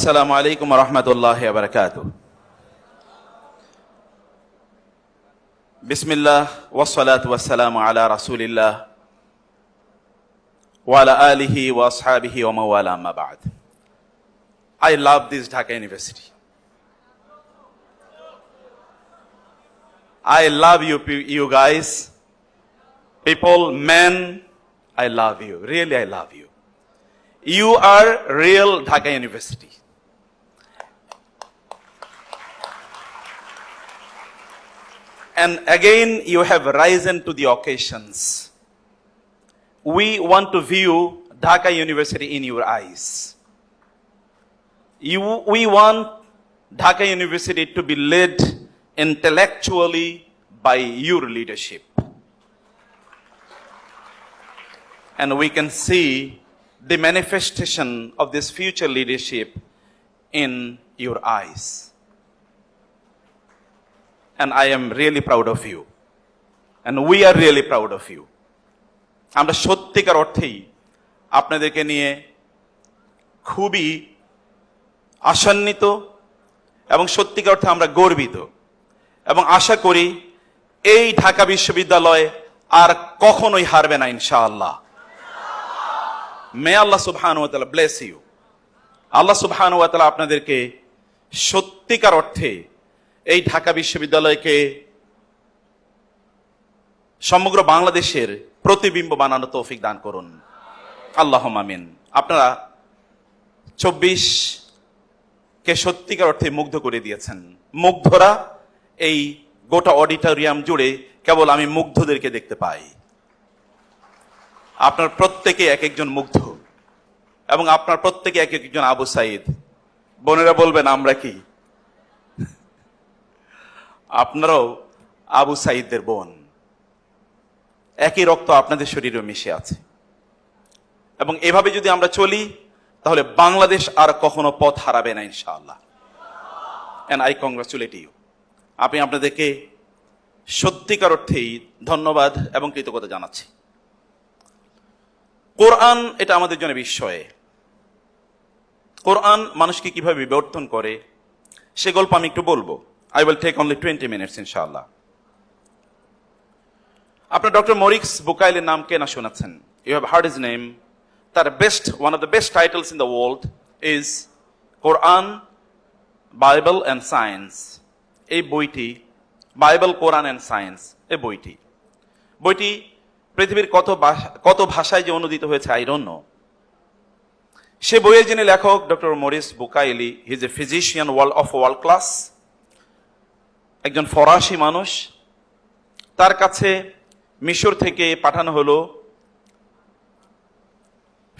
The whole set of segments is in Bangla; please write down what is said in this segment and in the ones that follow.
আসসালামু আলাইকুম ওয়া রাহমাতুল্লাহি ওয়া বারাকাতুহু। বিসমিল্লাহ ওয়াস সালাতু ওয়াস সালামু আলা রাসূলিল্লাহ ওয়া আলা আলিহি ওয়া আসহাবিহি ওয়া মাওয়ালা, আম্মা বা'দ। I love this Dhaka University. I love you guys. People, men, I love you. Really, I love you. You are real Dhaka University. And again, you have risen to the occasions. We want to view Dhaka University in your eyes. We want Dhaka University to be led intellectually by your leadership. And we can see the manifestation of this future leadership in your eyes. And I am really proud of you. And we are really proud of you. আমরা সত্যিকার অর্থেই আপনাদেরকে নিয়ে খুবই আশান্বিত এবং সত্যিকার অর্থে আমরা গর্বিত এবং আশা করি এই ঢাকা বিশ্ববিদ্যালয় আর কখনোই হারবে না ইনশাআল্লাহ। মে আল্লাহ সুবহানাহু ওয়া তাআলা ব্লেস ইউ। আল্লাহ সুবহানাহু ওয়া তাআলা আপনাদেরকে সত্যিকার অর্থে এই ঢাকা বিশ্ববিদ্যালয়কে সমগ্র বাংলাদেশের প্রতিবিম্ব বানানোর তৌফিক দান করুন, আল্লাহুম্মা আমিন। আপনারা 24 কে সত্যিকার অর্থে মুগ্ধ করে দিয়েছেন। মুগ্ধরা এই গোটা অডিটোরিয়াম জুড়ে কেবল আমি মুগ্ধদেরকে দেখতে পাই। আপনার প্রত্যেকে এক একজন মুগ্ধ এবং আপনার প্রত্যেকে এক একজন আবু সাইদ। বোনেরা বলবেন আমরা কি? আপনারাও আবু সাইদদের বোন, একই রক্ত আপনাদের শরীরে মিশে আছে। এবং এভাবে যদি আমরা চলি তাহলে বাংলাদেশ আর কখনো পথ হারাবে না ইনশাআল্লাহ। And I congratulate you. আমি আপনাদেরকে সত্যিকার অর্থেই ধন্যবাদ এবং কৃতজ্ঞতা জানাচ্ছি। কোরআন এটা আমাদের জন্য বিস্ময়। কোরআন মানুষকে কিভাবে বিবর্তন করে সে গল্প আমি একটু বলবো। I will take only 20 minutes ইনশাআল্লাহ। আপনার ডক্টর মরিক্স বুকাইলের নাম কে না শোনাচ্ছেন? You have heard his name. তার one of the best titles in the world is Quran, Bible and Science. এই বইটি বাইবেল, কোরআন এন্ড সায়েন্স, এই বইটি পৃথিবীর কত ভাষায় যে অনুদিত হয়েছে আই ডোন্ট নো। সে বইয়ের যিনি লেখক doctor Morris Bucaille, he is a physician of world class, একজন ফরাসি মানুষ। তার কাছে মিশর থেকে পাঠানো হলো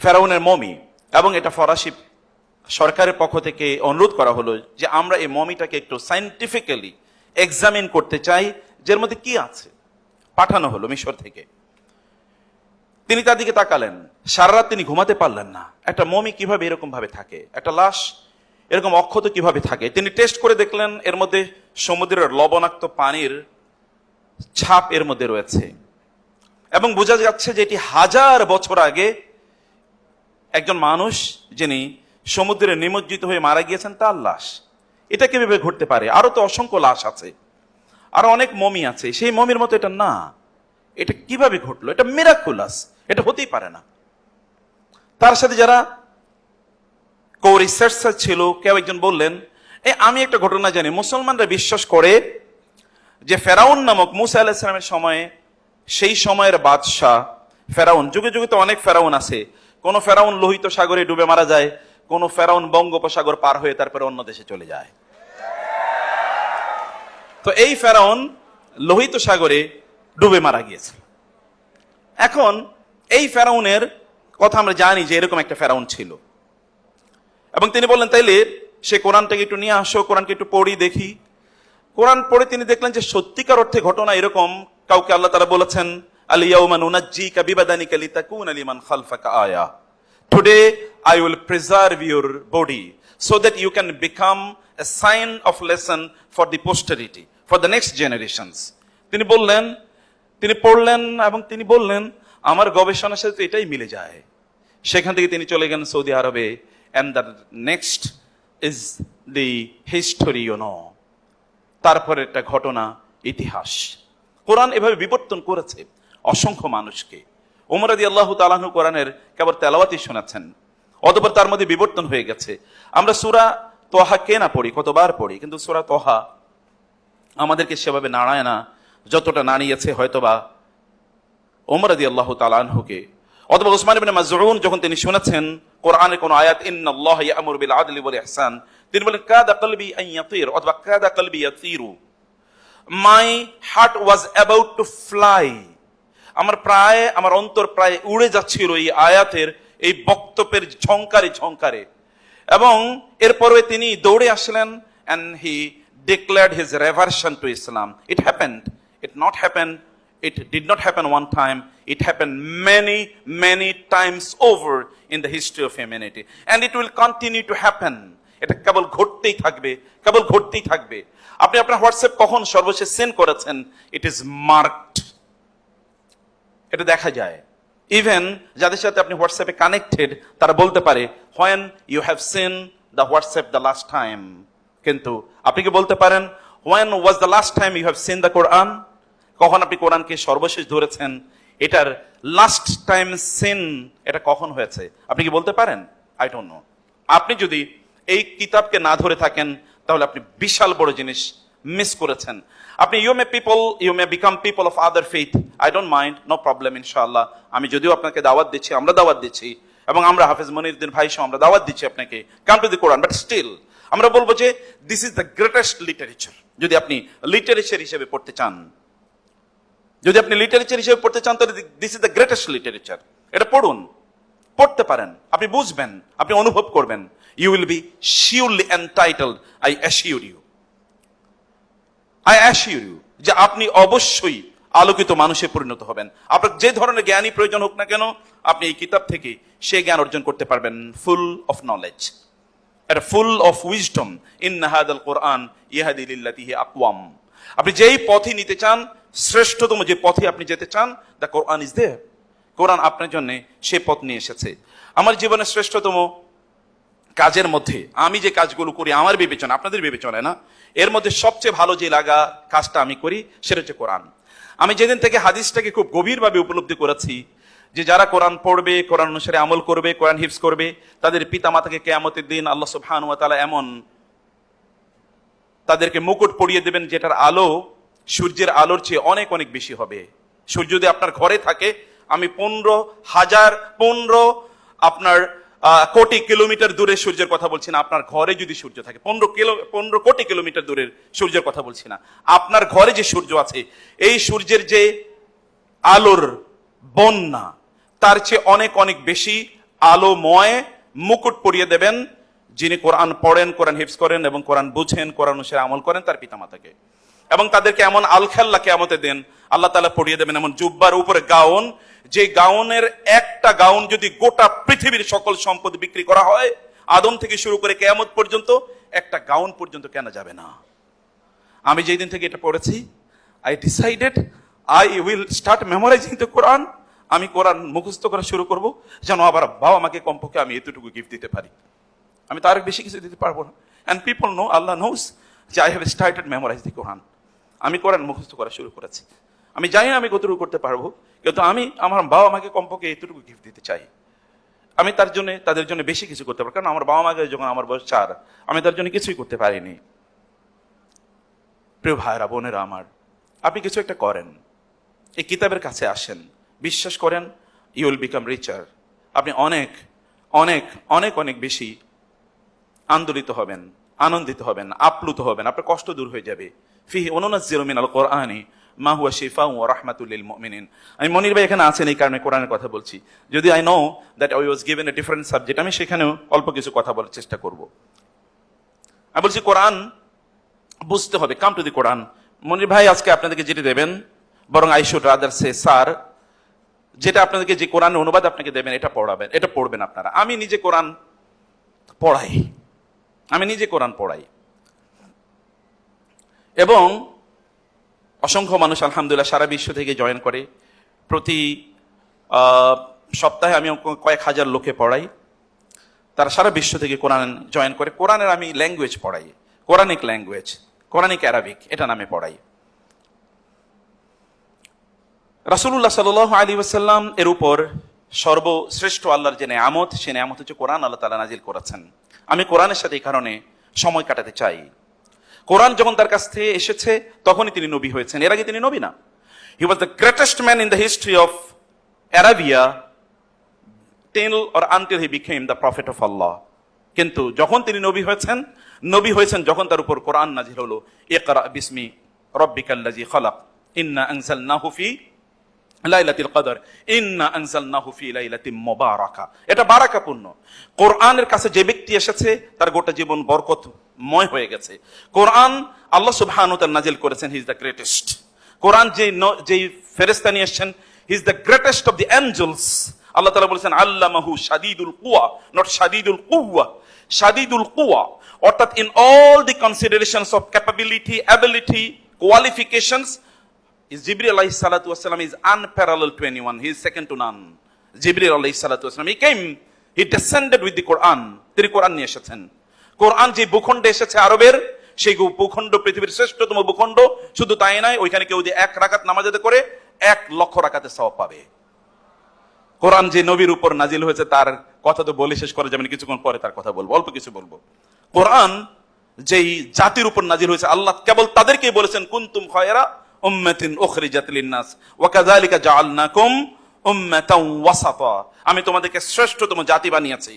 ফেরাউনের মমি, এবং এটা ফরাসি সরকারের পক্ষ থেকে অনুরোধ করা হলো যে আমরা এই মমিটাকে একটু সায়েন্টিফিক্যালি এক্সামিন করতে চাই, যার মধ্যে কি আছে। পাঠানো হলো মিশর থেকে। তিনি তার দিকে তাকালেন, সারা রাত তিনি ঘুমাতে পারলেন না। একটা মমি কিভাবে এরকম ভাবে থাকে, একটা লাশ এরকম অক্ষত কিভাবে থাকে। তিনি টেস্ট করে দেখলেন এর মধ্যে সমুদ্রের লবণাক্ত পানির ছাপ এর মধ্যে রয়েছে, এবং বোঝা যাচ্ছে যে এটি 1000 বছর আগে একজন মানুষ যিনি সমুদ্রে নিমজ্জিত হয়ে মারা গিয়েছেন তার লাশ। এটা কিভাবে ঘটতে পারে? আরো তো অসংখ্য লাশ আছে, আরো অনেক মমি আছে, সেই মমির মতো এটা না। এটা কিভাবে ঘটলো? এটা মিরাকুলাস, এটা হতেই পারে না। তার সাথে যারা রিসার্চার ছিল কেউ একজন বললেন, আমি একটা ঘটনা জানি। মুসলমানরা বিশ্বাস করে যে ফেরাউন নামক মুসা আলাইহিস সালামের সময়ে, সেই সময়ের বাদশাহ ফেরাউন, যুগে যুগে তো অনেক ফেরাউন আছে। কোন ফেরাউন লোহিত সাগরে ডুবে মারা যায়, কোন ফেরাউন বঙ্গোপসাগর পার হয়ে তারপরে অন্য দেশে চলে যায়। তো এই ফেরাউন লোহিত সাগরে ডুবে মারা গিয়েছে। এখন এই ফেরাউনের কথা আমরা জানি যে এরকম একটা ফেরাউন ছিল, এবং তিনি বললেন তাইলে সে কোরআনটাকে একটু নিয়ে আসো, কোরআনকে একটু পড়ি দেখি। কোরআন পড়ে তিনি দেখলেন যে সত্যিকার অর্থে ঘটনা এরকম। কাউকে আল্লাহ তাআলা বলেছেন, আল ইয়াউমা নুনাজ্জিকা বিবাদানিকা লিতাকুনা লিমান খালফাকা আয়া। Today I will preserve your body so that you can become a sign of lesson for the posterity, for the next generations. তিনি বললেন, তিনি পড়লেন এবং তিনি বললেন আমার গবেষণার সাথে এটাই মিলে যায়। সেখান থেকে তিনি চলে গেলেন সৌদি আরবে, and the next is the history, তারপরে একটা ঘটনা, ইতিহাস। কোরআন এভাবে বিবর্তন করেছে অসংখ্য মানুষকে। ওমর রাদিয়াল্লাহু তাআলা আনহু কোরআনের কেবল তেলাওয়াতই শোনাচ্ছেন, অতঃপর তার মধ্যে বিবর্তন হয়ে গেছে। আমরা সূরা তোহা কে না পড়ি, কতবার পড়ি, কিন্তু সূরা তোহা আমাদেরকে সেভাবে নাড়ায় না যতটা নাড়িয়েছে হয়তোবা ওমর রাদিয়াল্লাহু তাআলা আনহুকে। অথবা উসমান ইবনে মাযউন যখন তিনি শুনেছেন কোরআনের কোন আয়াত, ইন্নাল্লাহা ইয়া'মুরু বিল আদলি ওয়াল ইহসান, তিনি বলেন কাদা কলবি আন ইয়াতির, অথবা কাদা কলবি ইয়াতিরু, my heart was about to fly, আমার অন্তর প্রায় উড়ে যাচ্ছিল এই আয়াতের এই বক্তব্যের ঝংকারে ঝংকারে। এবং এরপরে তিনি দৌড়ে আসলেন and he declared his reversion to Islam. It happened. It did not happen one time. It happened many times over in the history of humanity. And it will continue to happen. এটা কেবল ঘটতেই থাকবে। আপনি আপনার হোয়াটসঅ্যাপ কখন সর্বশেষ সেন্ড করেছেন, ইট ইজ মার্কড, এটা দেখা যায়। ইভেন যাদের সাথে আপনি হোয়াটসঅ্যাপে কানেক্টেড তারা বলতে পারে when you have seen the WhatsApp the last time, কিন্তু আপনি কি বলতে পারেন when was the last time you have seen the Quran? কখন আপনি কোরআনকে সর্বশেষ ধরেছেন, এটার লাস্ট টাইম সিন এটা কখন হয়েছে, আপনি কি বলতে পারেন? I don't know. আপনি যদি এই কিতাবকে না ধরে থাকেন তাহলে আপনি বিশাল বড় জিনিস মিস করেছেন। আপনি you may become people of other faith, I don't mind, no problem, ইনশাআল্লাহ। আমি যদিও আপনাকে দাওয়াত দিচ্ছি, আমরা দাওয়াত দিচ্ছি, এবং আমরা হাফেজ মনিরউদ্দিন ভাই সহ আমরা দাওয়াত দিচ্ছি আপনাকে, come to the Quran, but still আমরা বলবো যে this is the greatest literature. যদি আপনি লিটারেচার হিসেবে পড়তে চান, তাহলে this is the greatest literature. এটা পড়তে পারেন, আপনি বুঝবেন, আপনি অনুভব করবেন। You will be surely entitled, I assure you যে আপনি অবশ্যই আলোকিত মানুষে পরিণত হবেন। আপনার যে ধরনের জ্ঞানই প্রয়োজন হোক না কেন, আপনি এই কিতাব থেকে সে জ্ঞান অর্জন করতে পারবেন, ফুল অফ নলেজ, এটা ফুল অফ উইজডম। ইন্না হাদাল কোরআন ইয়াহদি লিল্লাতি হিয়া আকওয়াম। আপনি যেই পথে নিতে চান, শ্রেষ্ঠতম যে পথে আপনি যেতে চান, দ্য কোরআন ইজ দেয়ার। কোরআন আপনার জন্য সে পথ নিয়ে এসেছে। আমার জীবনের শ্রেষ্ঠতম কাজের মধ্যে আমি যে কাজগুলো করি আমার বিবেচনা, আপনাদের বিবেচনায় না, এর মধ্যে সবচেয়ে ভালো যে কাজটা আমি করি সেটা হচ্ছে কোরআন। আমি যেদিন থেকে হাদিসটাকে খুব গভীরভাবে উপলব্ধি করেছি যে যারা কোরআন পড়বে, কোরআন অনুসারে আমল করবে, কোরআন হিফজ করবে, তাদের পিতা মাতাকে কিয়ামতের দিন আল্লাহ সুবহানাহু ওয়া তাআলা এমন তাদেরকে মুকুট পরিয়ে দেবেন যেটার আলো সূর্যের আলোর চেয়ে অনেক অনেক বেশি হবে। সূর্য যদি আপনার ঘরে থাকে, আমি 15 আপনার কোটি কিলোমিটার দূরে সূর্যের কথা বলছি না, আপনার ঘরে যদি সূর্য থাকে, 15 কোটি কিলোমিটার দূরের সূর্যের কথা বলছি না, আপনার ঘরে যে সূর্য আছে, এই সূর্যের যে আলোর বন্যা, তার চেয়ে অনেক অনেক বেশি আলোময় মুকুট পরিয়ে দেবেন যিনি কোরআন পড়েন, কোরআন হিফজ করেন এবং কোরআন বুঝেন, কোরআন অনুসারে আমল করেন তার পিতামাতাকে। এবং তাদেরকে এমন আলখাল্লা কিয়ামতের দিন আল্লাহ তাআলা পরিয়ে দেবেন, এমন জুব্বার উপরে গাউন, যে গাউনের একটা গাউন যদি গোটা পৃথিবীর সকল সম্পদ বিক্রি করা হয়, আদম থেকে শুরু করে কিয়ামত পর্যন্ত একটা গাউন পর্যন্ত কেনা যাবে না। আমি যেই দিন থেকে এটা পড়েছি, I decided I will start memorizing the Quran. আমি কোরআন মুখস্থ করা শুরু করব, যেন আবার বাবা আমাকে কমপক্ষে আমি এতটুকু গিফট দিতে পারি। আমি তার বেশি কিছু দিতে পারবো না। অ্যান্ড পিপল নো, আল্লাহ নোস যে I have started memorize the Quran. আমি কোরআন মুখস্থ করা শুরু করেছি। আমি জানি না আমি কতটুকু করতে পারবো, কিন্তু আমি আমার বাবা মাকে কমপক্ষে এতটুকু গিফট দিতে চাই। আমি তাদের জন্য বেশি কিছু করতে পারি, কারণ আমার বাবা মাকে যখন আমার বয়স 4, আমি তার জন্য কিছুই করতে পারিনি। প্রিয় ভাইরা বোনেরা আমার, আপনি কিছু একটা করেন, এই কিতাবের কাছে আসেন, বিশ্বাস করেন ইউ উইল বিকাম রিচার। আপনি অনেক অনেক অনেক অনেক বেশি আন্দোলিত হবেন, আনন্দিত হবেন, আপ্লুত হবেন, আপনার কষ্ট দূর হয়ে যাবে। ফিহি ওয়ানুনাজ্জিলু মিনাল কোরআনি মা হুয়া শিফাউ ওয়া রাহমাতুল লিল মুমিনিন। আমি মনির ভাই এখানে আছেন এই কারণে কোরআনের কথা বলছি। যদি I know that I was given a different subject, আমি সেখানেও অল্প কিছু কথা বলার চেষ্টা করব। আমি বলছি কোরআন বুঝতে হবে, কাম টু দি কোরআন। মনির ভাই আজকে আপনাদেরকে যেটা দেবেন, বরং I should rather say sir, যেটা আপনাদেরকে যে কোরআনের অনুবাদ আপনাকে দেবেন এটা পড়বেন আপনারা। আমি নিজে কোরআন পড়াই এবং অসংখ্য মানুষ আলহামদুলিল্লাহ সারা বিশ্ব থেকে জয়েন করে। প্রতি সপ্তাহে আমি কয়েক হাজার লোকে পড়াই। তারা সারা বিশ্ব থেকে কোরআন জয়েন করে। কোরআনের আমি ল্যাঙ্গুয়েজ পড়াই, কোরআনিক ল্যাঙ্গুয়েজ, কোরআনিক অ্যারাবিক, এটা নামে পড়াই। রাসূলুল্লাহ সাল্লাল্লাহু আলাইহি ওয়াসাল্লাম এর উপর সর্বশ্রেষ্ঠ আল্লাহর যে নেয়ামত, সে নেয়ামত হচ্ছে কোরআন আল্লাহ তাআলা নাজিল করেছেন। আমি কোরআনের সাথে এই কারণে সময় কাটাতে চাই। কোরআন যখন তার কাছ থেকে এসেছে তখনই তিনি নবী হয়েছেন, এর আগে তিনি নবী না। He was the greatest man in the history of Arabia till or until he became the prophet of Allah. কিন্তু যখন তিনি নবী হয়েছেন যখন তার উপর কোরআন নাজিল হলো, ইকরা বিসমি রাব্বিকাল্লাযী খালাক ইন্না আনজালনাহু ফি লাইলাতুল কদর ইন্না আনজালনাহু ফি লাইলাতিন মুবারাকা। এটা বারাকাপূর্ণ। কোরআনের কাছে যে ব্যক্তি এসেছে তার গোটা জীবন বরকতময় হয়ে গেছে। কোরআন আল্লাহ সুবহানাহু ওয়া তাআলা নাজিল করেছেন, হি ইজ দ্য গ্রেটেস্ট। কোরআন যেই ফেরেশতা নিয়ে এসেছেন, he is the greatest of the angels. আল্লাহ তাআলা বলেছেন আল্লামাহু শাদীদুল কুওয়া, নট শাদীদুল কুওয়া, শাদীদুল কুওয়া। অর্থাৎ in all the considerations of capability, ability, qualifications, Jibril alayhi salatu wasalam is unparalleled to anyone. He is second to none. Jibril alayhi salatu wasalam, he descended with the Quran. তিনি কোরআন নিয়ে এসেছেন। কোরআন যে ভূখণ্ডে এসেছে আরবের, সেই ভূখণ্ড পৃথিবীর শ্রেষ্ঠতম ভূখণ্ড। শুধু তাই নয়, ওইখানে কেউ যে 1 রাকাত নামাজ আদায় করে 1 লক্ষ রাকাতের সওয়াব পাবে। কোরআন যে নবীর উপর নাজিল হয়েছে তার কথা তো বলে শেষ করা যাবে না, কিছুক্ষণ পরে তার কথা বলবো, অল্প কিছু বলবো। কোরআন যেই জাতির উপর নাজিল হয়েছে, আল্লাহ কেবল তাদেরকেই বলেছেন কুনতুম খায়রা উম্মাতিন উখরিজাত লিন-নাস ওয়া কাযালিকা জাআলনাকুম উম্মাতান ওয়াসাতা। আমি তোমাদেরকে শ্রেষ্ঠতম জাতি বানিয়েছি।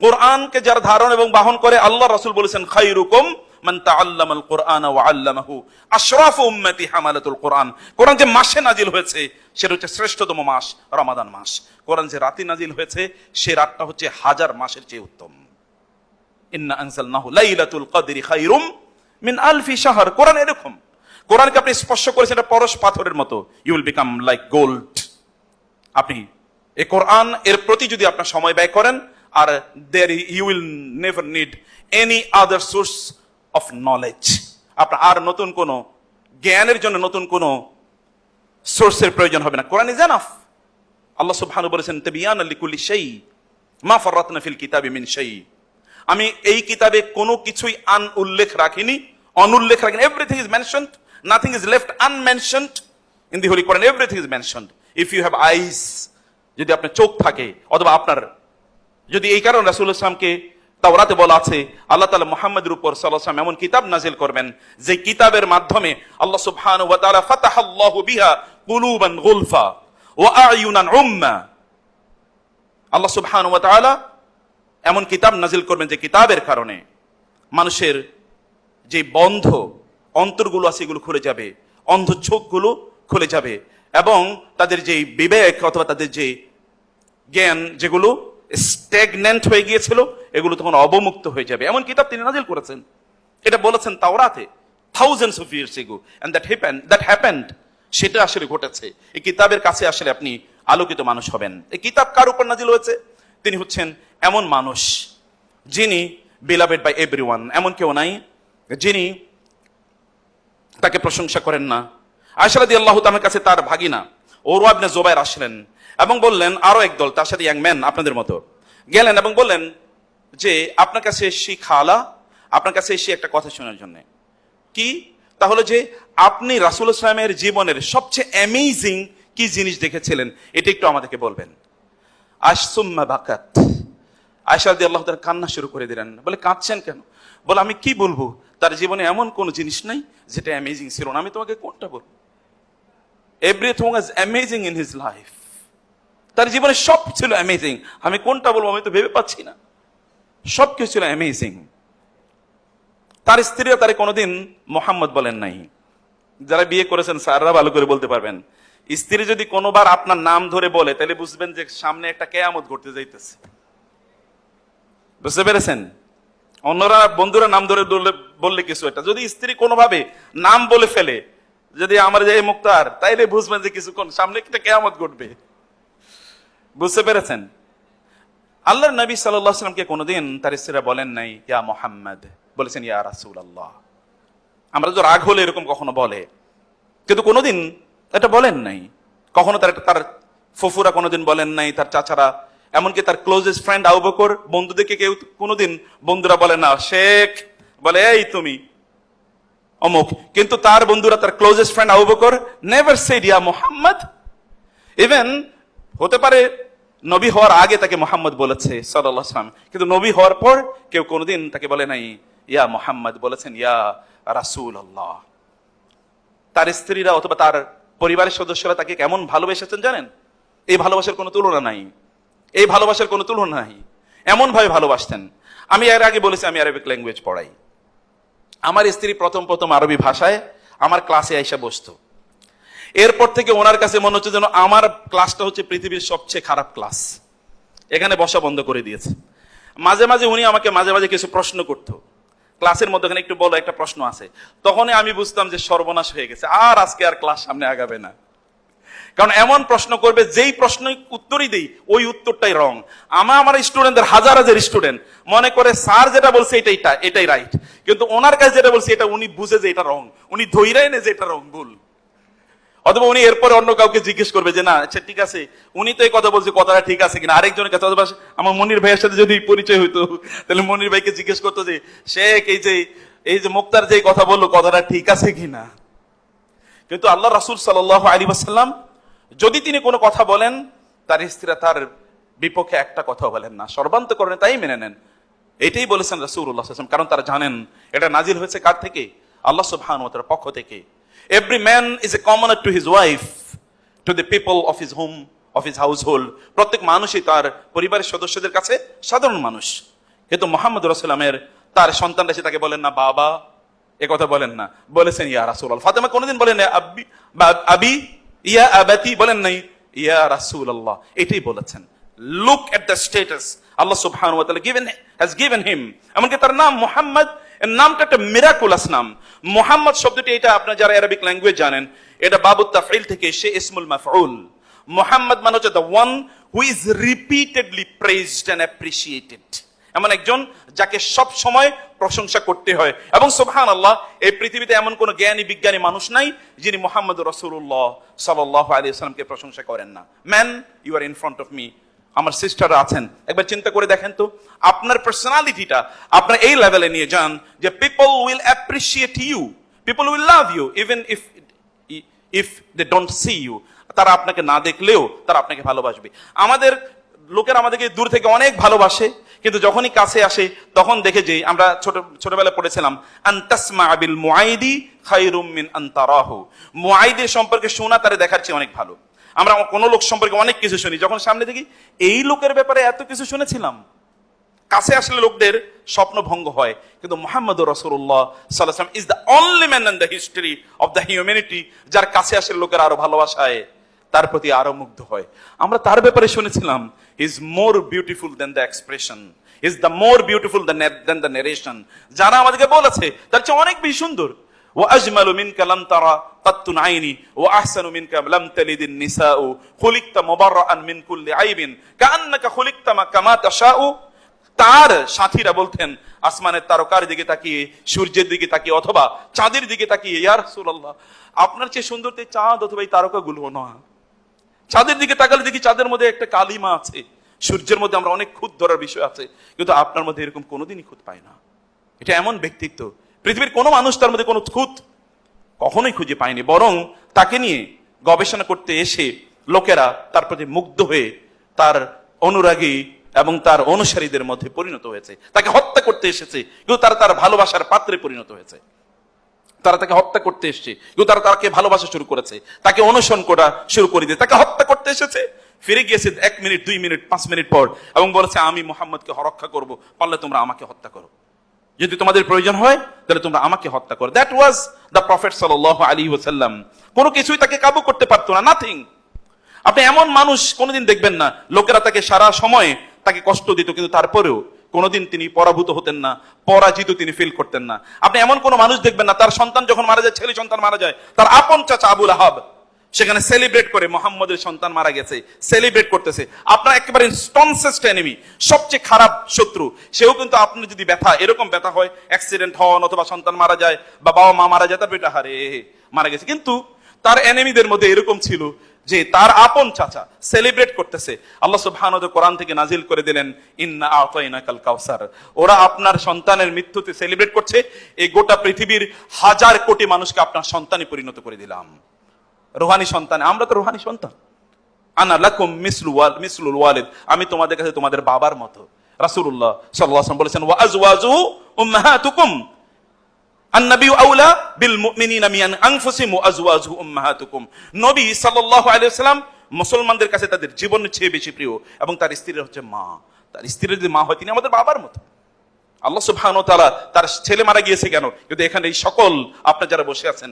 কোরআনকে যারা ধারণ এবং বহন করে, আল্লাহ রাসূল বলেছেন খায়রুকুম মান তাআল্লামাল কুরআনা ওয়া আল্লামাহু আশরাফু উম্মতি হামালাতুল কুরআন। কোরআন যে মাসে নাজিল হয়েছে সেটা হচ্ছে শ্রেষ্ঠতম মাস রমাদান মাস। কোরআন যে রাতে নাজিল হয়েছে সে রাতটা হচ্ছে 1000 মাসের চেয়ে উত্তম। ইন্না আনজালনাহু লাইলাতুল কদরি খায়রুম মিন আলফি শাহর। কোরআন এরকম, কোরআনকে আপনি স্পর্শ করেছেন এটা পরশ পাথরের মতো, you will become like gold. আপনি এই কোরআন এর প্রতি যদি আপনার সময় ব্যয় করেন, আর you will never need any other source of knowledge. আপনার আর নতুন কোন জ্ঞানের জন্য নতুন কোন সোর্সের প্রয়োজন হবে না। Quran is enough. আল্লাহ সুবহানাহু বলেছেন তাবিয়ানাল লিকুল্লি শাই মা ফারাতনা ফিল কিতাবি মিন শাই। আমি এই কিতাবে কোনো কিছুই অনুল্লেখ রাখিনি। Everything is mentioned, nothing is left unmentioned in the holy Quran. Everything is mentioned. If you have eyes, যদি আপনার চোখ থাকে, অথবা আপনার যদি এই কারণে রাসূলুল্লাহ সাল্লাল্লাহু আলাইহি ওয়াসাল্লামকে তাওরাতে বলা আছে আল্লাহ তাআলা মুহাম্মদের উপর সাল্লাল্লাহু আলাইহি ওয়াসাল্লাম এমন কিতাব নাজিল করবেন যে কিতাবের মাধ্যমে আল্লাহ সুবহানাহু ওয়া তাআলা ফাতাহাল্লাহু বিহা কুলুবান গুলফা ওয়া আয়ুনান উম্মা। আল্লাহ সুবহানাহু ওয়া তাআলা এমন কিতাব নাজিল করবেন যে কিতাবের কারণে মানুষের যে বন্ধ অন্তরগুলো আছে এগুলো খুলে যাবে, অন্ধ চোখগুলো খুলে যাবে, এবং তাদের যে বিবেক অথবা তাদের যে জ্ঞান যেগুলো স্ট্যাগন্যান্ট হয়ে গিয়েছিল এগুলো তখন অবমুক্ত হয়ে যাবে। এমন কিতাব তিনি নাজিল করেছেন। এটা বলেছেন তাওরাতে thousands of years ago, and that happened. সেটা আসলে ঘটেছে। এই কিতাবের কাছে আসলে আপনি আলোকিত মানুষ হবেন। এই কিতাব কার উপর নাজিল হয়েছে? তিনি হচ্ছেন এমন মানুষ যিনি বিলাভেড বাই এভরিওয়ান। এমন কেউ নাই যিনি তাকে প্রশংসা করেন না। আয়েশা রাদিয়াল্লাহু তাআলার কাছে তার ভাগিনা উরওয়া ইবনে জুবাইর আসলেন এবং বললেন, আরো একদল তার সাথে ইয়াং ম্যান আপনাদের মতো গেলেন এবং বললেন যে আপনার কাছে এসেছি খালা, আপনার কাছে এসে একটা কথা শোনার জন্য। কি? তাহলে যে আপনি রাসূলুল্লাহ সাল্লাল্লাহু আলাইহি ওয়াসাল্লামের জীবনের সবচেয়ে অ্যামেজিং কি জিনিস দেখেছিলেন এটা একটু আমাদেরকে বলবেন। আশসুম্মা বাকাত। আয়েশা রাদিয়াল্লাহু তাআলা কান্না শুরু করে দিলেন। বলে কাঁদছেন কেন? বলে আমি কি বলবো, তার জীবনে এমন কোন জিনিস নাই যেটা অ্যামেজিং ছিল না। আমি তোমাকে কোনটা বলবো? Everything was amazing in his life. তার জীবনে সব ছিল অ্যামেজিং। আমি কোনটা বলবো আমি তো ভেবে পাচ্ছি না। সব কিছু ছিল অ্যামেজিং। তার স্ত্রীরা তারে কোনোদিন মোহাম্মদ বলেন নাই। যারা বিয়ে করেছেন স্যাররা ভালো করে বলতে পারবেন, স্ত্রী যদি কোনোবার আপনার নাম ধরে বলে তাহলে বুঝবেন যে সামনে একটা কিয়ামত ঘটতে যাইতেছে। বুঝতে পেরেছেন? অন্যরা বন্ধুরা নাম ধরে বললে কিছু একটা, যদি স্ত্রী কোনোভাবে নাম বলে ফেলে, যদি আমার যে মুক্তার, তাইলে বুঝবেন যে কিছুক্ষণ সামনে একটা কিয়ামত ঘটবে। বুঝতে পেরেছেন? আল্লাহর নবী সাল্লাল্লাহু আলাইহি ওয়াসাল্লামকে কোনোদিন তার স্ত্রীরা বলেন নাই ইয়া মুহাম্মদ, বলেছেন ইয়া রাসূলুল্লাহ। আমরা তো রাগ হলে এরকম কখনো বলে, কিন্তু কোনোদিন এটা বলেন নাই। কখনো তার ফুফুরা কোনোদিন বলেন নাই, তার চাচারা এমনকি তার ক্লোজেস্ট ফ্রেন্ড আবু বকর, বন্ধুদেরকে কেউ কোনোদিন বন্ধুরা বলে না শেখ, বলে এই তুমি অমুক। কিন্তু তার বন্ধুরা, তার closest friend Abu Bakr never said ইয়া মুহাম্মদ। ইভেন হতে পারে নবী হওয়ার আগে তাকে মোহাম্মদ বলেছে সাল্লাল্লাহু আলাইহি ওয়াসাল্লাম, কিন্তু নবী হওয়ার পর কেউ কোনোদিন তাকে বলে নাই ইয়া মুহাম্মদ, বলেছেন ইয়া রাসূলুল্লাহ। তার স্ত্রীরা অথবা তার পরিবারের সদস্যরা তাকে কেমন ভালোবেসেছেন জানেন? এই ভালোবাসার কোনো তুলনা নাই, এই ভালোবাসার কোনো তুলনা নাই। এমন ভাবে ভালোবাসতেন। আমি এর আগে বলেছি আমি আরবিক ল্যাঙ্গুয়েজ পড়াই। আমার স্ত্রী প্রথম প্রথম আরবি ভাষায় আমার ক্লাসে আইসা বসতো। এরপর থেকে ওনার কাছে মনে হচ্ছে যেন আমার ক্লাসটা হচ্ছে পৃথিবীর সবচেয়ে খারাপ ক্লাস, এখানে বসা বন্ধ করে দিয়েছে। মাঝে মাঝে উনি আমাকে মাঝে মাঝে কিছু প্রশ্ন করতো, ক্লাসের মধ্যে একটু বলো একটা প্রশ্ন আছে, তখনই আমি বুঝতাম যে সর্বনাশ হয়ে গেছে, আর আজকে আর ক্লাস সামনে আগাবে না। কারণ এমন প্রশ্ন করবে যেই প্রশ্ন উত্তরই দেই ওই উত্তরটাই রং। আমার স্টুডেন্টদের হাজার হাজার স্টুডেন্ট মনে করে স্যার যেটা বলছে এটাই রাইট, কিন্তু ওনার কাছে যেটা বলছে এটা উনি বুঝে যে এটা রং, উনি ধৈরাই নেই যে এটা রং ভুল। অথবা উনি এরপরে অন্য কাউকে জিজ্ঞেস করবে যে না আচ্ছা ঠিক আছে, উনি তো এই কথা বলছে, কথাটা ঠিক আছে কিনা। আরেকজনের কাছে, অথবা আমার মনির ভাইয়ের সাথে যদি পরিচয় হইতো তাহলে মনির ভাইকে জিজ্ঞেস করতো যে শেখ এই যে মুক্তার যে কথা বললো কথাটা ঠিক আছে কিনা। কিন্তু আল্লাহ রাসূল সাল্লাল্লাহু আলাইহি ওয়াসাল্লাম যদি তিনি কোনো কথা বলেন, তার স্ত্রীরা তার বিপক্ষে একটা কথা বলেন না, সর্বান্তকরণে তাই মেনে নেন। এটাই বলেছেন রাসূলুল্লাহ সাল্লাল্লাহু আলাইহি ওয়াসাল্লাম, কারণ তারা জানেন এটা নাজিল হয়েছে কার থেকে? আল্লাহ সুবহানাহু ওয়া তাআলার পক্ষ থেকে। Every man is a commoner to his wife, to the people of his home, of his household. প্রত্যেক মানুষই তার পরিবারের সদস্যদের কাছে সাধারণ মানুষ। কিন্তু মুহাম্মদ রাসূলুল্লাহের তার সন্তানরা এসে তাকে বলেন না বাবা, এ কথা বলেন না, বলেছেন ইয়া রাসূলুল্লাহ। ফাতেমা কোনোদিন বলেন না আবি ইয়া আবাতি, বলেন নাই ইয়া রাসূলুল্লাহ, এটাই বলেছেন। Look at the status Allah subhanahu wa ta'ala has given him. এমনকি তার নাম মুহাম্মদ, এর নামটা একটা মিরাকুলাস নাম। মুহাম্মদ শব্দটি, এটা আপনারা যারা আরবিক ল্যাঙ্গুয়েজ জানেন, এটা বাবুত তাফঈল থেকে এসে ইসমুল মাফউল। মুহাম্মদ মানে হচ্ছে the one who is repeatedly praised and appreciated, এমন একজন যাকে সব সময় প্রশংসা করতে হয়। এবং সুবহানাল্লাহ, এই পৃথিবীতে এমন কোন জ্ঞানী বিজ্ঞানী মানুষ নাই যিনি মুহাম্মদুর রাসূলুল্লাহ সাল্লাল্লাহু আলাইহি ওয়াসাল্লামকে প্রশংসা করেন না। Man, you are in front of me, আমার সিস্টাররা আছেন, একবার চিন্তা করে দেখেন তো আপনার পার্সোনালিটিটা আপনার এই লেভেলে নিয়ে যান যে people will appreciate you, people will love you even if they don't see you. তারা আপনাকে না দেখলেও তারা আপনাকে ভালোবাসবে। আমাদের লোকেরা আমাদেরকে দূর থেকে অনেক ভালোবাসে, কিন্তু যখনই কাছে আসে তখন দেখে যে আমরা ছোটবেলায় পড়েছিলাম আনতাসমা বিল মুআইদি খায়রুম মিন আন তারাহু, মুআইদের সম্পর্কে শোনা তারে দেখার চেয়ে অনেক ভালো। আমরা কোনো লোক সম্পর্কে অনেক কিছু শুনি, যখন সামনে দেখি এই লোকের ব্যাপারে এত কিছু শুনেছিলাম, কাছে আসলে লোকদের স্বপ্ন ভঙ্গ হয়। কিন্তু মুহাম্মদুর রাসূলুল্লাহ সাল্লাল্লাহু আলাইহি ওয়াসাল্লাম is the only man in the history of the humanity যার কাছে আসলে লোকের আরো ভালোবাসায়, তার প্রতি আরো মুগ্ধ হয়। আমরা তার ব্যাপারে শুনেছিলাম is more beautiful then the expression, is the more beautiful then the narration. যারা আমাদেরকে বলেছে তার চেয়ে অনেক বেশি সুন্দর। وأجمل منك لم ترى قط عيني وأحسن منك لم تلد النساء خلقت مبرأ من كل عيب كأنك خلقت كما تشاء। তার সাথীরা বলতেন আসমানের তারকার দিকে তাকিয়ে, সূর্যের দিকে তাকিয়ে, অথবা চাঁদের দিকে তাকিয়ে, ইয়া রাসূলুল্লাহ আপনার চেয়ে সুন্দর তো চাঁদ অথবা এই তারকাগুলো না। চাঁদের দিকে তাকালে দেখি চাঁদের মধ্যে একটা কালিমা আছে, সূর্যের মধ্যে আমরা অনেক খুঁত ধরার বিষয় আছে, কিন্তু আপনার মধ্যে এরকম কোনোদিনই খুঁত পাই না। এটা এমন ব্যক্তিত্ব পৃথিবীর কোনো মানুষ তার মধ্যে কোনো খুঁত কখনোই খুঁজে পায়নি, বরং তাকে নিয়ে গবেষণা করতে এসে লোকেরা তার প্রতি মুগ্ধ হয়ে তার অনুরাগী এবং তার অনুসারীদের মধ্যে পরিণত হয়েছে। তাকে হত্যা করতে এসেছে কিন্তু তারা তার ভালোবাসার পাত্রে পরিণত হয়েছে। তারা তাকে হত্যা করতে এসেছে কিন্তু তারা তাকে ভালোবাসা শুরু করেছে, তাকে অনুসরণ করা শুরু করে দিয়ে তাকে হত্যা করতে এসেছে, ফিরে গিয়েছে 1 মিনিট 2 মিনিট 5 মিনিট পর এবং বলেছে আমি মুহাম্মদকে রক্ষা করব, পারলে তোমরা আমাকে হত্যা করো, যদি তোমাদের প্রয়োজন হয় তাহলে তোমরা আমাকে হত্যা করো। দ্যাট ওয়াজ দ্য প্রফেট সাল্লাল্লাহু আলাইহি ওয়াসাল্লাম। কোনো কিছুই তাকে কাবু করতে পারতো না, নাথিং। আপনি এমন মানুষ কোনোদিন দেখবেন না, লোকেরা তাকে সারা সময় তাকে কষ্ট দিত কিন্তু তারপরেও কোনোদিন তিনি পরাভূত হতেন না, পরাজিত তিনি ফিল করতেন না। আপনি এমন কোন মানুষ দেখবেন না, তার সন্তান যখন মারা যায়, ছেলে সন্তান মারা যায়, তার আপন চাচা আবু লাহাব সেখানে সেলিব্রেট করে মুহাম্মদের সন্তান মারা গেছে, সেলিব্রেট করতেছে। আপনার একেবারে স্টনসেস্ট এনিমি, সবচেয়ে খারাপ শত্রু, সেও কিন্তু আপনার যদি ব্যথা এরকম ব্যথা হয়, অ্যাক্সিডেন্ট হন অথবা সন্তান মারা যায় বা বাবা মা মারা যায়, তার বেটা হারে মারা গেছে, কিন্তু তার এনিমিদের মধ্যে এরকম ছিল যে তার আপন চাচা সেলিব্রেট করতেছে, আল্লাহ সুবহানাহু ওয়া তাআলা কোরআন থেকে নাজিল করে দিলেন ইন্না আতাইনাকাল কাউসার। ওরা আপনার সন্তানের মৃত্যুতে সেলিব্রেট করছে, এই গোটা পৃথিবীর হাজার কোটি মানুষকে আপনার সন্তানে পরিণত করে দিলাম, রুহানি সন্তান। আমরা তো রুহানি সন্তান। আনা লাকুম মিসলুল ওয়ালিদ, আমি তোমাদের কাছে তোমাদের বাবার মতো। রাসূলুল্লাহ সাল্লাল্লাহু আলাইহি ওয়াসাল্লাম বলেছেন ওয়া আজওয়াজু উম্মাহাতুকুম আন-নাবিয়্যু আওলা বিল মুমিনিনা মিন আনফুসিহিম ওয়া আজওয়াজুহু উম্মাহাতুকুম। নবী সাল্লাল্লাহু আলাইহি ওয়াসাল্লাম মুসলমানদের কাছে তাদের জীবনের চেয়ে বেশি প্রিয়, এবং তার স্ত্রীর হচ্ছে মা। তার স্ত্রীর যদি মা হয় তিনি আমাদের বাবার মতো। আল্লাহ সুবহানাহু ওয়া তাআলা, তার ছেলে মারা গিয়েছে কেন? কিন্তু এখানে এই সকল আপনারা যারা বসে আছেন,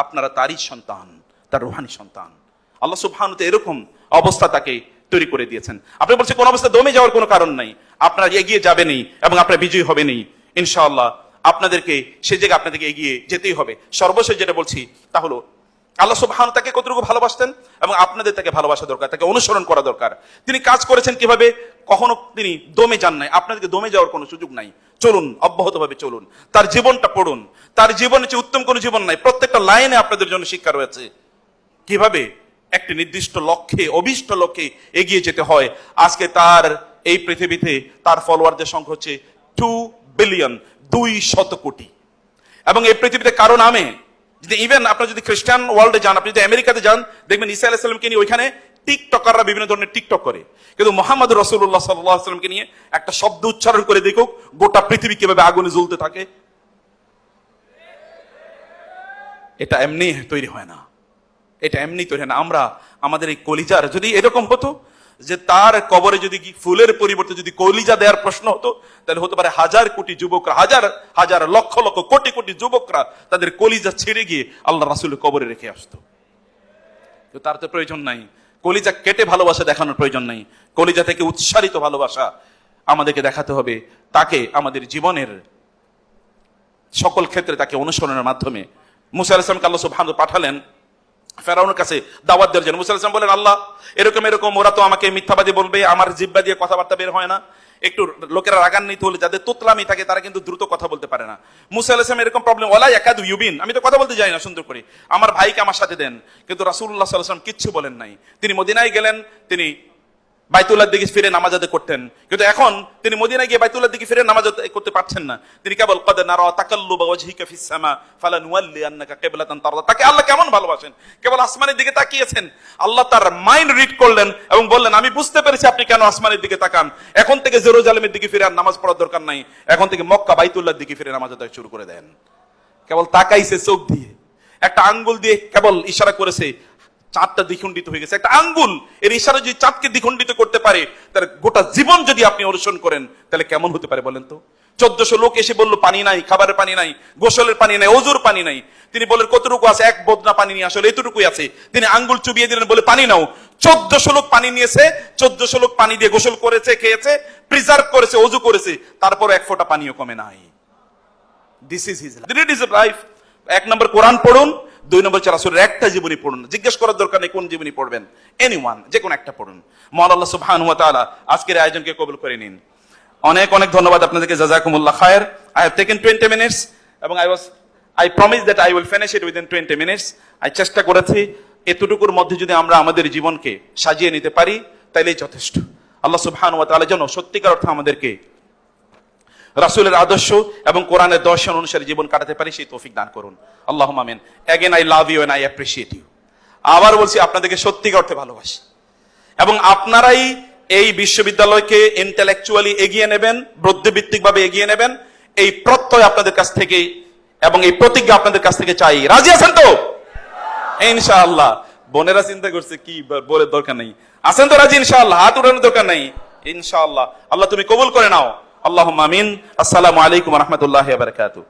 আপনারা তারই সন্তান, তার রূহানি সন্তান। আল্লাহ সুবহানাহু ওয়া তাআলা এরকম অবস্থা তাকে তৈরি করে দিয়েছেন। আপনি বলছেন কোন অবস্থা দমে যাওয়ার কোনো কারণ নাই, আপনারা এগিয়ে যাবেনই এবং আপনারা বিজয়ী হবেনই ইনশাআল্লাহ। আপনাদেরকে সে জায়গায় আপনাদেরকে এগিয়ে যেতেই হবে। সর্বশেষ যেটা বলছি তা হলো আল্লাহ সুবহানাহু ওয়া তাআলা তাকে কতটুকু ভালোবাসতেন এবং আপনাদের তাকে ভালোবাসা দরকার, তাকে অনুসরণ করা দরকার। তিনি কাজ করেছেন কিভাবে? কখনো তিনি দমে যান নাই। আপনাদেরকে দমে যাওয়ার কোনো সুযোগ নাই। চলুন, অব্যাহতভাবে চলুন, তার জীবনটা পড়ুন। তার জীবনের চেয়ে উত্তম কোনো জীবন নাই। প্রত্যেকটা লাইনে আপনাদের জন্য শিক্ষা রয়েছে কিভাবে একটি নির্দিষ্ট লক্ষ্যে, অভিষ্ট লক্ষ্যে এগিয়ে যেতে হয়। আজকে তার এই পৃথিবীতে তার ফলোয়ারদের সংখ্যা হচ্ছে 2 বিলিয়ন, 200 কোটি। এবং এই পৃথিবীতে কারো নামে, যদি ইভেন আপনারা যদি খ্রিস্টান ওয়ার্ল্ডে যান, আপনি যদি আমেরিকাতে যান, দেখবেন ঈসা আলাইহিস সালামকে নিয়ে ওইখানে টিকটকাররা বিভিন্ন ধরনের টিকটক করে, কিন্তু মুহাম্মদ রাসূলুল্লাহ সাল্লাল্লাহু আলাইহি ওয়াসাল্লামকে নিয়ে একটা শব্দ উচ্চারণ করে দেখুক গোটা পৃথিবী কিভাবে আগুনে জ্বলতে থাকে। এটা এমনি তৈরি হয় না, এটা এমনি তৈরি হয় না। আমরা আমাদের এই কলিজার যদি এরকম হতো যে তার কবরে যদি ফুলের পরিবর্তে যদি কলিজা দেওয়ার প্রশ্ন হতো, তাহলে হতে পারে হাজার কোটি যুবকরা, হাজার হাজার লক্ষ লক্ষ কোটি কোটি যুবকরা তাদের কলিজা ছেড়ে গিয়ে আল্লাহ রাসূলের কবরে রেখে আসতো। তো তার তো প্রয়োজন নাই। কলিজা কেটে ভালোবাসা দেখানোর প্রয়োজন নাই। কলিজা থেকে উৎসারিত ভালোবাসা আমাদেরকে দেখাতে হবে। তাকে আমাদের জীবনের সকল ক্ষেত্রে তাকে অনুসরণের মাধ্যমে মুসা আলাইহিস সালামকে আল্লাহ সুবহানাহু ওয়া তাআলা পাঠালেন ফেরাউনের কাছে দাওয়াত দেওয়ার জন্য। মুসা আলাইহিস সালাম বলেন, আল্লাহ এরকম এরকম ওরা তো আমাকে মিথ্যাবাদী বলবে, আমার জিহ্বা দিয়ে কথাবার্তা বের হয় না। একটু লোকেরা রাগান্বিত হলে, যাদের তোতলামি থাকে তারা কিন্তু দ্রুত কথা বলতে পারে না। মুসা আলাইহিস সালাম এরকম প্রবলেম, ওয়ালা ইয়াকাদু ইউবিন, আমি তো কথা বলতে যাই না সুন্দর করে, আমার ভাইকে আমার সাথে দেন। কিন্তু রাসূলুল্লাহ সাল্লাল্লাহু আলাইহি ওয়াসাল্লাম কিচ্ছু বলেন নাই। তিনি মদিনায় গেলেন, তিনি বাইতুল্লাহর দিকে ফিরে নামাজ আদায় করতেন, কিন্তু এখন তিনি মদিনায় গিয়ে বাইতুল্লাহর দিকে ফিরে নামাজ আদায় করতে পারছেন না। তিনি কেবল কদ নারা তাকাল্লুবা ওয়াজহিকা ফিস সামা ফালানুওয়াল্লিয়ান্নাকা কিবলাতান তারদা, তাকে আল্লাহ কেমন ভালোবাসেন, কেবল আসমানের দিকে তাকিয়েছেন। আল্লাহ তার মাইন্ড রিড করলেন এবং বললেন, আমি বুঝতে পেরেছি আপনি কেন আসমানের দিকে তাকান। এখন থেকে জেরুজালেমের দিকে ফিরে আর নামাজ পড়ার দরকার নাই, এখন থেকে মক্কা বাইতুল্লাহর দিকে ফিরে নামাজ আদায় শুরু করে দেন। কেবল তাকাইছে চোখ দিয়ে, একটা আঙ্গুল দিয়ে কেবল ইশারা করেছে, চাঁদটা দ্বিখণ্ডিত হয়ে গেছে। একটা আঙ্গুল এর ইশারা যদি চাঁদকে দ্বিখণ্ডিত করতে পারে, তার গোটা জীবন যদি আপনি অনুসরণ করেন তাহলে কেমন হতে পারে বলেন তো? 1400 লোক এসে বলল পানি নাই, খাবারের পানি নাই, গোসলের পানি নাই, ওযুর পানি নাই। তিনি বললেন কতটুকু আছে? এক বদনা পানি নিয়ে আসলে এতটুকুই আছে। তিনি আঙ্গুল চুবিয়ে দিলেন, বলে পানি নাও। 1400 লোক পানি নিয়েছে, 1400 লোক পানি দিয়ে গোসল করেছে, খেয়েছে, প্রিজার্ভ করেছে, ওযু করেছে, তারপর এক ফোঁটা পানিও কমে নাই। This is his life. 1 নম্বর কোরআন পড়ুন, 2 নম্বর রাসূলের একটা জীবনী পড়ুন। জিজ্ঞেস করার দরকার নেই কোন জীবনী পড়বেন, এনিওয়ান, যে কোনো একটা পড়ুন। মহান আল্লাহ সুবহানাহু ওয়া তাআলা আজকের আয়োজনকে কবুল করে নিন। অনেক অনেক ধন্যবাদ আপনাদেরকে, জাযাকুমুল্লাহ খায়ের। I have taken 20 minutes এবং I promise that I will finish it within 20 minutes. আমি চেষ্টা করেছি এতটুকুর মধ্যে যদি আমরা আমাদের জীবনকে সাজিয়ে নিতে পারি তাইলেই যথেষ্ট। আল্লাহ সুবহানাহু ওয়া তাআলা যেন সত্যিকার অর্থে আমাদেরকে রাসূলের আদর্শ এবং কোরআনের দর্শন অনুসারে জীবন কাটাতে পারি, সেই তৌফিক দান করুন। আল্লাহুম্মা আমিন। Again I love you and I appreciate you. আবার বলছি, আপনাদেরকে সত্যিকার অর্থে ভালোবাসি এবং আপনারাই এই বিশ্ববিদ্যালয়কে ইন্টেলেকচুয়ালি এগিয়ে নেবেন, বুদ্ধিবৃত্তিকভাবে এগিয়ে নেবেন, এই প্রত্যয় আপনাদের কাছ থেকে এবং এই প্রতিজ্ঞা আপনাদের কাছ থেকে চাই। রাজি আছেন তো? ইনশাআল্লাহ। বোনেরা চিন্তা করছে কি বলে দরকার নেই, আছেন তো রাজি? ইনশাআল্লাহ। হাত উঠানোর দরকার নেই, ইনশাআল্লাহ। আল্লাহ তুমি কবুল করে নাও। আল্লাহুম্মা আমিন। আসসালামু আলাইকুম ওয়া রাহমাতুল্লাহি ওয়া বারাকাতুহু।